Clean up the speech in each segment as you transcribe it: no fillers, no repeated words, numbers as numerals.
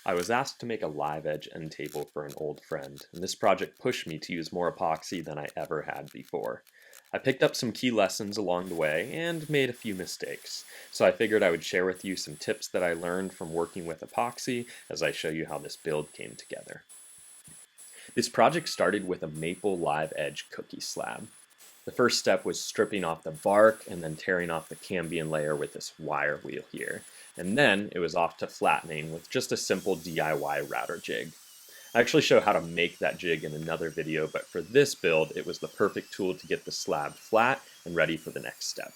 I was asked to make a live edge end table for an old friend, and this project pushed me to use more epoxy than I ever had before. I picked up some key lessons along the way and made a few mistakes, so I figured I would share with you some tips that I learned from working with epoxy as I show you how this build came together. This project started with a maple live edge cookie slab. The first step was stripping off the bark and then tearing off the cambium layer with this wire wheel here. And then it was off to flattening with just a simple DIY router jig. I actually show how to make that jig in another video, but for this build, it was the perfect tool to get the slab flat and ready for the next step.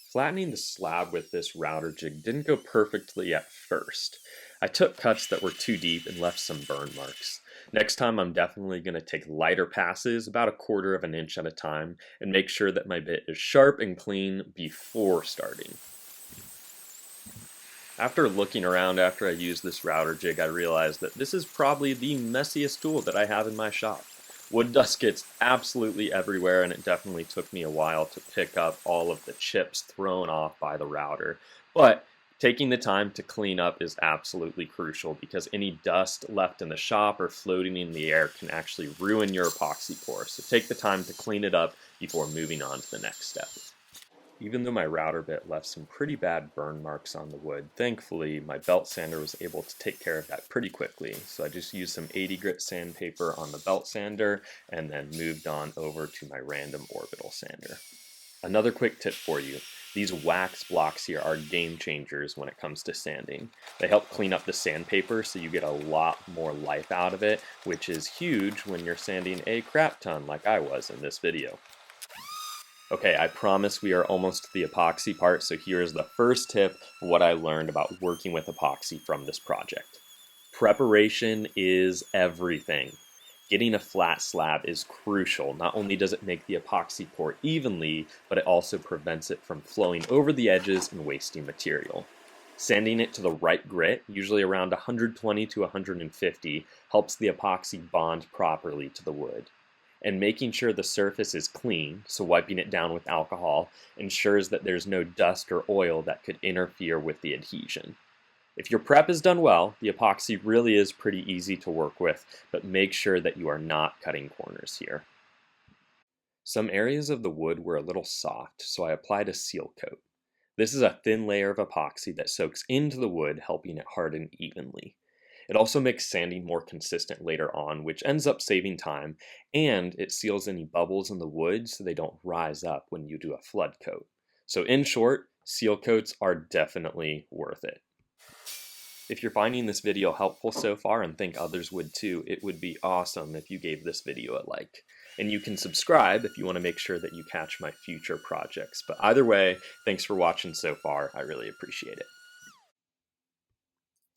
Flattening the slab with this router jig didn't go perfectly at first. I took cuts that were too deep and left some burn marks. Next time I'm definitely going to take lighter passes, about 1/4 of an inch at a time, and make sure that my bit is sharp and clean before starting. After looking around after I used this router jig, I realized that this is probably the messiest tool that I have in my shop. Wood dust gets absolutely everywhere, and it definitely took me a while to pick up all of the chips thrown off by the router. But taking the time to clean up is absolutely crucial because any dust left in the shop or floating in the air can actually ruin your epoxy pour. So take the time to clean it up before moving on to the next step. Even though my router bit left some pretty bad burn marks on the wood, thankfully my belt sander was able to take care of that pretty quickly. So I just used some 80 grit sandpaper on the belt sander and then moved on over to my random orbital sander. Another quick tip for you. These wax blocks here are game changers when it comes to sanding. They help clean up the sandpaper so you get a lot more life out of it, which is huge when you're sanding a crap ton like I was in this video. Okay, I promise we are almost to the epoxy part, so here's the first tip of what I learned about working with epoxy from this project. Preparation is everything. Getting a flat slab is crucial. Not only does it make the epoxy pour evenly, but it also prevents it from flowing over the edges and wasting material. Sanding it to the right grit, usually around 120 to 150, helps the epoxy bond properly to the wood. And making sure the surface is clean, so wiping it down with alcohol, ensures that there's no dust or oil that could interfere with the adhesion. If your prep is done well, the epoxy really is pretty easy to work with, but make sure that you are not cutting corners here. Some areas of the wood were a little soft, so I applied a seal coat. This is a thin layer of epoxy that soaks into the wood, helping it harden evenly. It also makes sanding more consistent later on, which ends up saving time, and it seals any bubbles in the wood so they don't rise up when you do a flood coat. So in short, seal coats are definitely worth it. If you're finding this video helpful so far and think others would too, it would be awesome if you gave this video a like. And you can subscribe if you want to make sure that you catch my future projects. But either way, thanks for watching so far. I really appreciate it.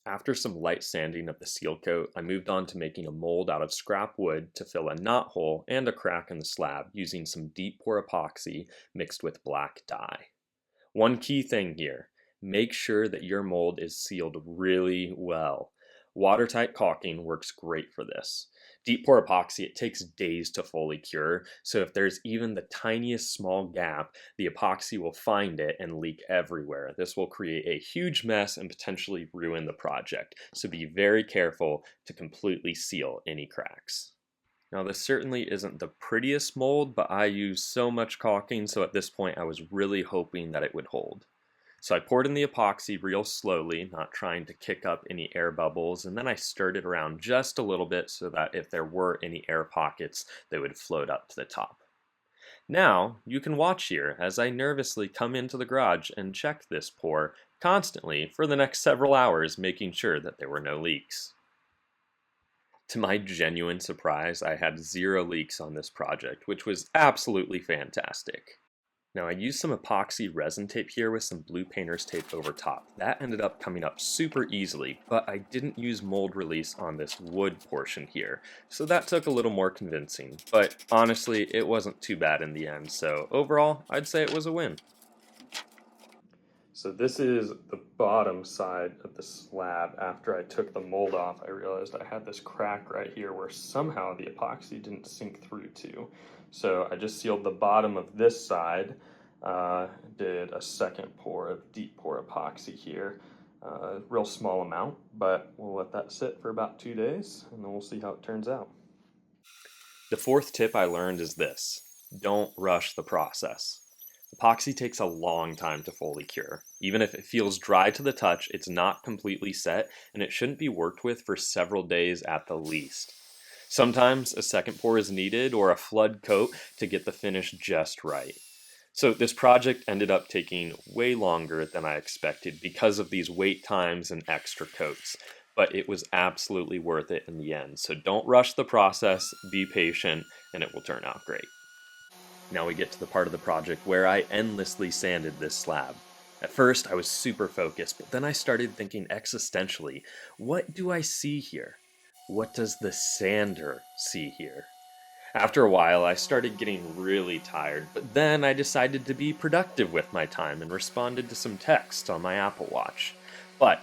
After some light sanding of the seal coat, I moved on to making a mold out of scrap wood to fill a knot hole and a crack in the slab using some deep pour epoxy mixed with black dye. One key thing here, make sure that your mold is sealed really well. Watertight caulking works great for this. Deep pour epoxy, it takes days to fully cure, so if there's even the tiniest small gap, the epoxy will find it and leak everywhere. This will create a huge mess and potentially ruin the project, so be very careful to completely seal any cracks. Now this certainly isn't the prettiest mold, but I used so much caulking, so at this point I was really hoping that it would hold. So I poured in the epoxy real slowly, not trying to kick up any air bubbles, and then I stirred it around just a little bit so that if there were any air pockets, they would float up to the top. Now, you can watch here as I nervously come into the garage and check this pour constantly for the next several hours, making sure that there were no leaks. To my genuine surprise, I had 0 leaks on this project, which was absolutely fantastic. Now I used some epoxy resin tape here with some blue painter's tape over top. That ended up coming up super easily, but I didn't use mold release on this wood portion here, so that took a little more convincing. But honestly, it wasn't too bad in the end, so overall, I'd say it was a win. So this is the bottom side of the slab. After I took the mold off, I realized I had this crack right here where somehow the epoxy didn't sink through to. So I just sealed the bottom of this side, did a second pour of deep pour epoxy here, A real small amount, but we'll let that sit for about 2 days and then we'll see how it turns out. The fourth tip I learned is this: don't rush the process. Epoxy takes a long time to fully cure. Even if it feels dry to the touch, it's not completely set and it shouldn't be worked with for several days at the least. Sometimes a second pour is needed or a flood coat to get the finish just right. So this project ended up taking way longer than I expected because of these wait times and extra coats. But it was absolutely worth it in the end. So don't rush the process, be patient, and it will turn out great. Now we get to the part of the project where I endlessly sanded this slab. At first, I was super focused, but then I started thinking existentially, what do I see here? What does the sander see here? After a while, I started getting really tired, but then I decided to be productive with my time and responded to some text on my Apple Watch. But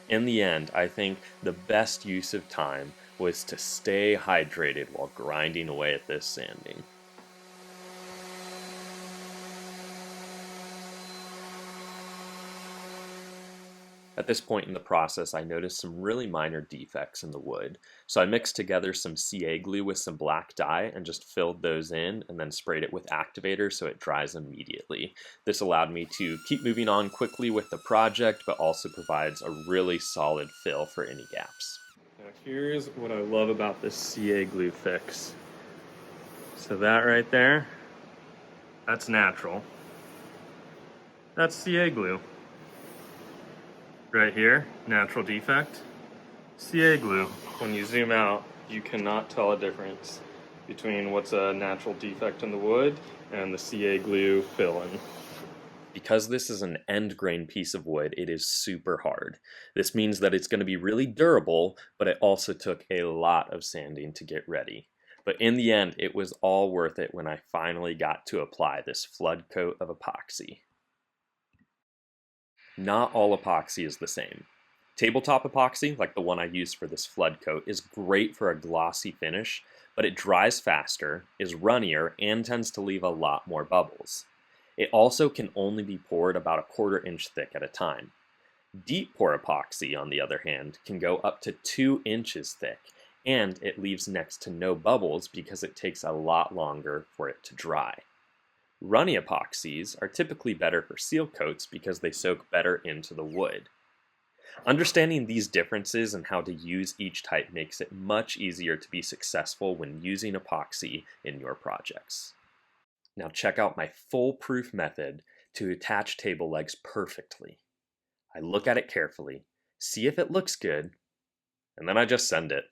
in the end, I think the best use of time was to stay hydrated while grinding away at this sanding. At this point in the process, I noticed some really minor defects in the wood. So I mixed together some CA glue with some black dye and just filled those in and then sprayed it with activator so it dries immediately. This allowed me to keep moving on quickly with the project, but also provides a really solid fill for any gaps. Now here's what I love about this CA glue fix. So that right there, that's natural. That's CA glue. Right here, natural defect, CA glue. When you zoom out, you cannot tell a difference between what's a natural defect in the wood and the CA glue fill-in. Because this is an end grain piece of wood, it is super hard. This means that it's going to be really durable, but it also took a lot of sanding to get ready. But in the end, it was all worth it when I finally got to apply this flood coat of epoxy. Not all epoxy is the same. Tabletop epoxy, like the one I used for this flood coat, is great for a glossy finish, but it dries faster, is runnier, and tends to leave a lot more bubbles. It also can only be poured about a 1/4 inch thick at a time. Deep pour epoxy, on the other hand, can go up to 2 inches thick, and it leaves next to no bubbles because it takes a lot longer for it to dry. Runny epoxies are typically better for seal coats because they soak better into the wood. Understanding these differences and how to use each type makes it much easier to be successful when using epoxy in your projects. Now check out my foolproof method to attach table legs perfectly. I look at it carefully, see if it looks good, and then I just send it.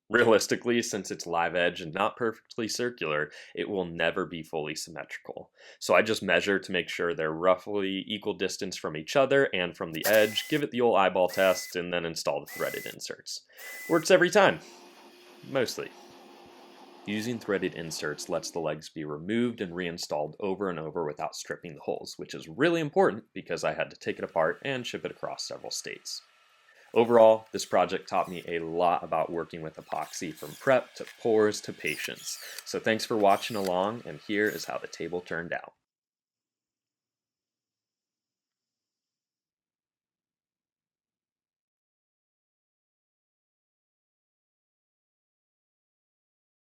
Realistically, since it's live edge and not perfectly circular, it will never be fully symmetrical. So I just measure to make sure they're roughly equal distance from each other and from the edge, give it the old eyeball test, and then install the threaded inserts. Works every time. Mostly. Using threaded inserts lets the legs be removed and reinstalled over and over without stripping the holes, which is really important because I had to take it apart and ship it across several states. Overall, this project taught me a lot about working with epoxy, from prep to pours to patience. So thanks for watching along, and here is how the table turned out.